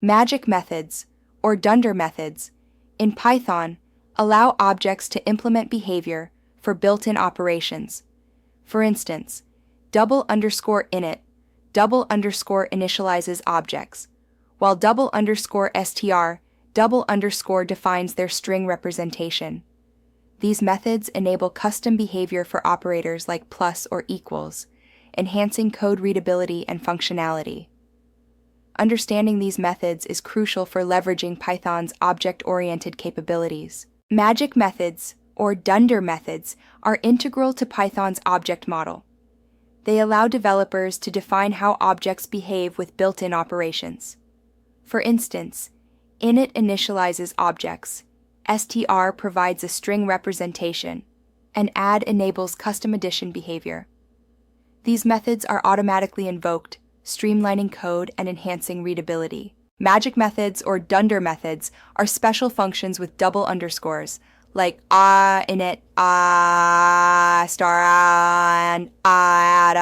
Magic methods, or dunder methods, in Python allow objects to implement behavior for built-in operations. For instance, _init initializes objects, while _str defines their string representation. These methods enable custom behavior for operators like plus or equals, enhancing code readability and functionality. Understanding these methods is crucial for leveraging Python's object-oriented capabilities. Magic methods, or dunder methods, are integral to Python's object model. They allow developers to define how objects behave with built-in operations. For instance, init initializes objects, str provides a string representation, and add enables custom addition behavior. These methods are automatically invoked, streamlining code and enhancing readability. Magic methods, or dunder methods, are special functions with double underscores, like init, star, and add.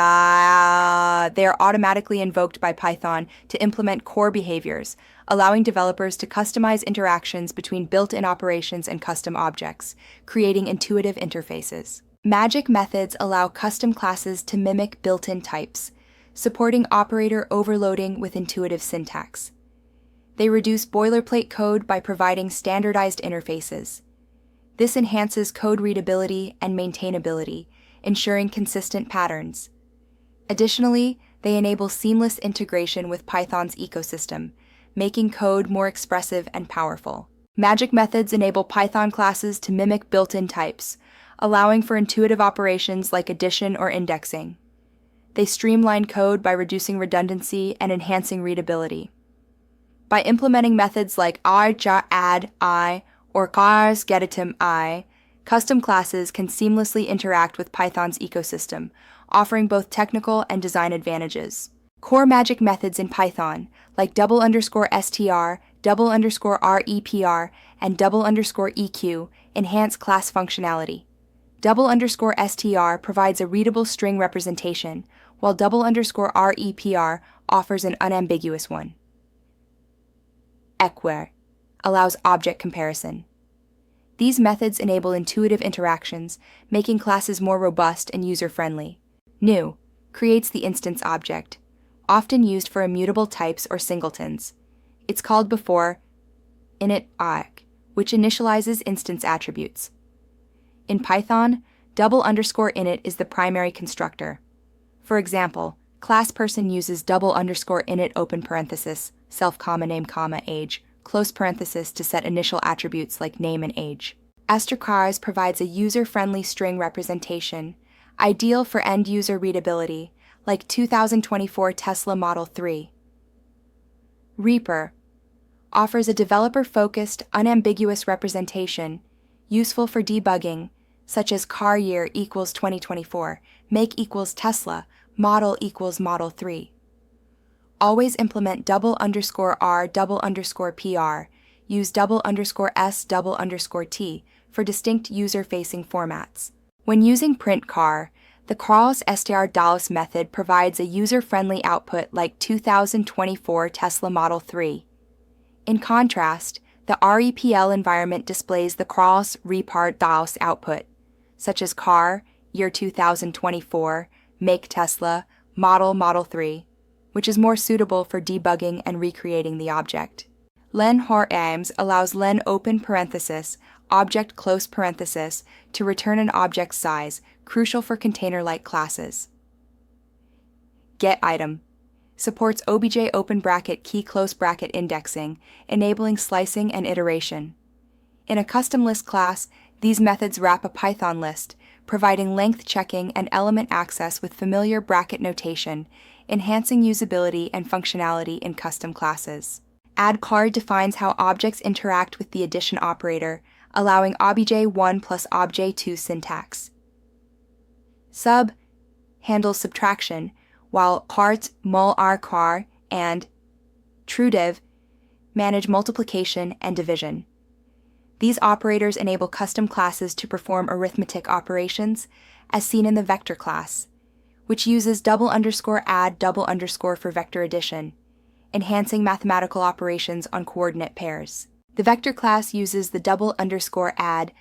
They are automatically invoked by Python to implement core behaviors, allowing developers to customize interactions between built-in operations and custom objects, creating intuitive interfaces. Magic methods allow custom classes to mimic built-in types, supporting operator overloading with intuitive syntax. They reduce boilerplate code by providing standardized interfaces. This enhances code readability and maintainability, ensuring consistent patterns. Additionally, they enable seamless integration with Python's ecosystem, making code more expressive and powerful. Magic methods enable Python classes to mimic built-in types, allowing for intuitive operations like addition or indexing. They streamline code by reducing redundancy and enhancing readability. By implementing methods like add or getItem, custom classes can seamlessly interact with Python's ecosystem, offering both technical and design advantages. Core magic methods in Python, like _str, _repr, and _eq, enhance class functionality. _str provides a readable string representation, while _repr offers an unambiguous one. Equer allows object comparison. These methods enable intuitive interactions, making classes more robust and user-friendly. New creates the instance object, often used for immutable types or singletons. It's called before init, which initializes instance attributes. In Python, _init is the primary constructor. For example, class person uses _init open parenthesis, self, name, age, close parenthesis to set initial attributes like name and age. Str provides a user-friendly string representation, ideal for end-user readability, like 2024 Tesla Model 3. Repr offers a developer-focused, unambiguous representation, useful for debugging, such as car year equals 2024, make equals Tesla, model equals Model 3. Always implement _r_pr, use _s_t for distinct user-facing formats. When using print car, the carls_str method provides a user-friendly output like 2024 Tesla Model 3. In contrast, the REPL environment displays the carls_repr output, such as car, year 2024, make Tesla, Model 3, which is more suitable for debugging and recreating the object. Len _aims allows len open parenthesis, object close parenthesis to return an object size, crucial for container-like classes. getItem supports obj open bracket key close bracket indexing, enabling slicing and iteration. In a custom list class, these methods wrap a Python list, providing length checking and element access with familiar bracket notation, enhancing usability and functionality in custom classes. AddCard defines how objects interact with the addition operator, allowing obj1 plus obj2 syntax. Sub handles subtraction, while cart, mul_r_car, and trueDiv manage multiplication and division. These operators enable custom classes to perform arithmetic operations, as seen in the vector class, which uses _add_ for vector addition, enhancing mathematical operations on coordinate pairs. The vector class uses the _add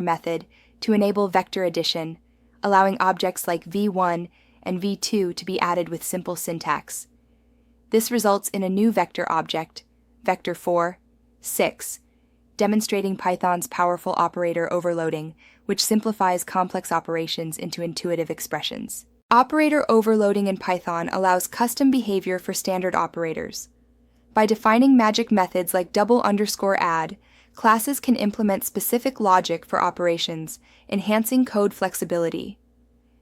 method to enable vector addition, allowing objects like v1 and v2 to be added with simple syntax. This results in a new vector object, vector4, 6, demonstrating Python's powerful operator overloading, which simplifies complex operations into intuitive expressions. Operator overloading in Python allows custom behavior for standard operators. By defining magic methods like _add, classes can implement specific logic for operations, enhancing code flexibility.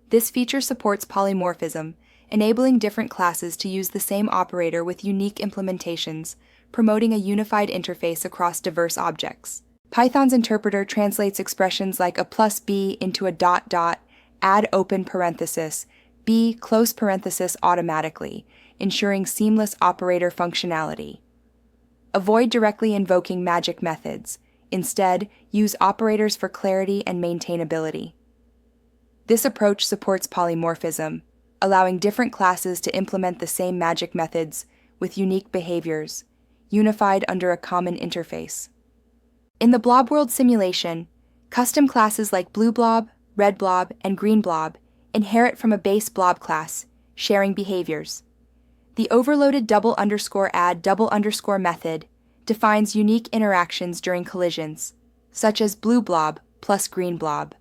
This feature supports polymorphism, enabling different classes to use the same operator with unique implementations, promoting a unified interface across diverse objects. Python's interpreter translates expressions like a plus b into a ... add open parenthesis, b close parenthesis automatically, ensuring seamless operator functionality. Avoid directly invoking magic methods. Instead, use operators for clarity and maintainability. This approach supports polymorphism, allowing different classes to implement the same magic methods with unique behaviors, unified under a common interface. In the blob world simulation, custom classes like blue blob, red blob, and green blob inherit from a base blob class, sharing behaviors. The overloaded _add method defines unique interactions during collisions, such as blue blob plus green blob.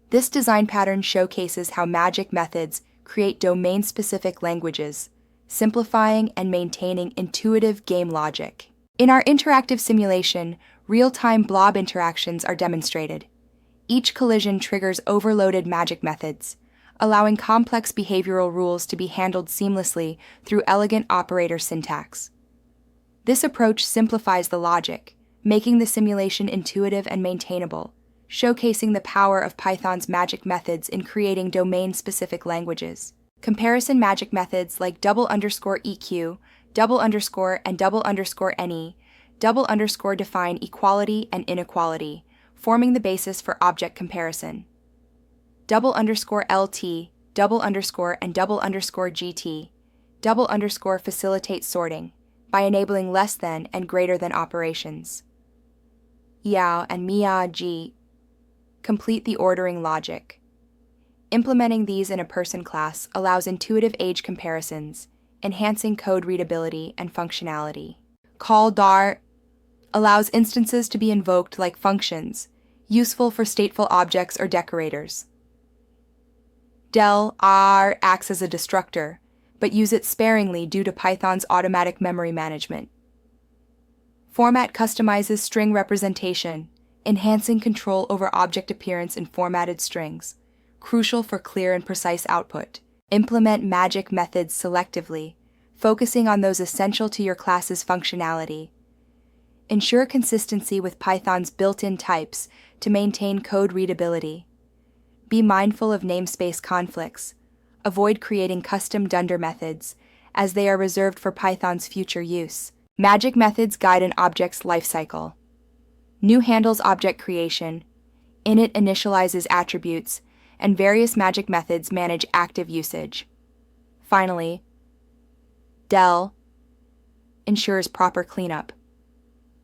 This design pattern showcases how magic methods create domain-specific languages, simplifying and maintaining intuitive game logic. In our interactive simulation, real-time blob interactions are demonstrated. Each collision triggers overloaded magic methods, allowing complex behavioral rules to be handled seamlessly through elegant operator syntax. This approach simplifies the logic, making the simulation intuitive and maintainable, showcasing the power of Python's magic methods in creating domain-specific languages. Comparison magic methods like _EQ, and _NE, define equality and inequality, forming the basis for object comparison. _LT, and _GT, facilitate sorting by enabling less than and greater than operations. Yao and Mia-G complete the ordering logic. Implementing these in a person class allows intuitive age comparisons, enhancing code readability and functionality. Call dar allows instances to be invoked like functions, useful for stateful objects or decorators. Del R acts as a destructor, but use it sparingly due to Python's automatic memory management. Format customizes string representation, enhancing control over object appearance in formatted strings, crucial for clear and precise output. Implement magic methods selectively, focusing on those essential to your class's functionality. Ensure consistency with Python's built-in types to maintain code readability. Be mindful of namespace conflicts. Avoid creating custom dunder methods, as they are reserved for Python's future use. Magic methods guide an object's lifecycle. New handles object creation. Init initializes attributes, and various magic methods manage active usage. Finally, del ensures proper cleanup.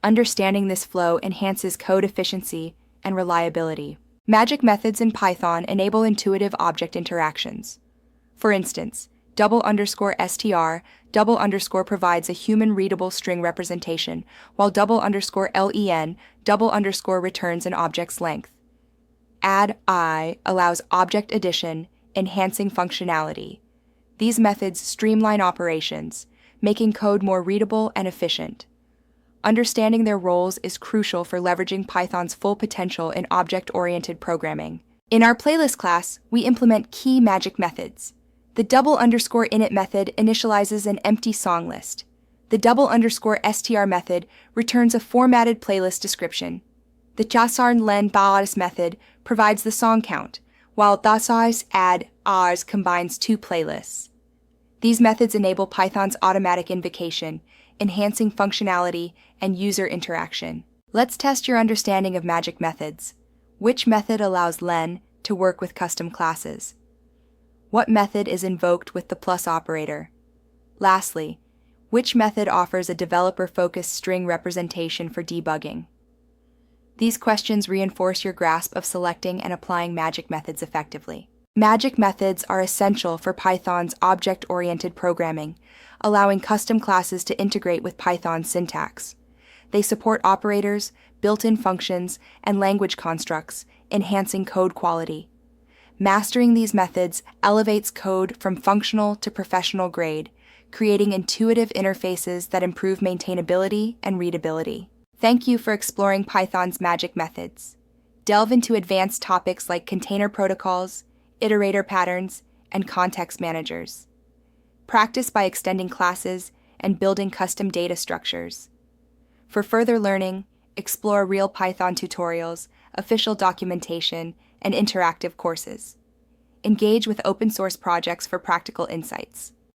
Understanding this flow enhances code efficiency and reliability. Magic methods in Python enable intuitive object interactions. For instance, _str provides a human-readable string representation, while _len returns an object's length. Add I allows object addition, enhancing functionality. These methods streamline operations, making code more readable and efficient. Understanding their roles is crucial for leveraging Python's full potential in object-oriented programming. In our playlist class, we implement key magic methods. The _init method initializes an empty song list. The _str method returns a formatted playlist description. The len method provides the song count, while add ars combines two playlists. These methods enable Python's automatic invocation, enhancing functionality and user interaction. Let's test your understanding of magic methods. Which method allows len to work with custom classes? What method is invoked with the plus operator? Lastly, Which method offers a developer-focused string representation for debugging? These questions reinforce your grasp of selecting and applying magic methods effectively. Magic methods are essential for Python's object-oriented programming, allowing custom classes to integrate with Python's syntax. They support operators, built-in functions, and language constructs, enhancing code quality. Mastering these methods elevates code from functional to professional grade, creating intuitive interfaces that improve maintainability and readability. Thank you for exploring Python's magic methods. Delve into advanced topics like container protocols, iterator patterns, and context managers. Practice by extending classes and building custom data structures. For further learning, explore real Python tutorials, official documentation, and interactive courses. Engage with open source projects for practical insights.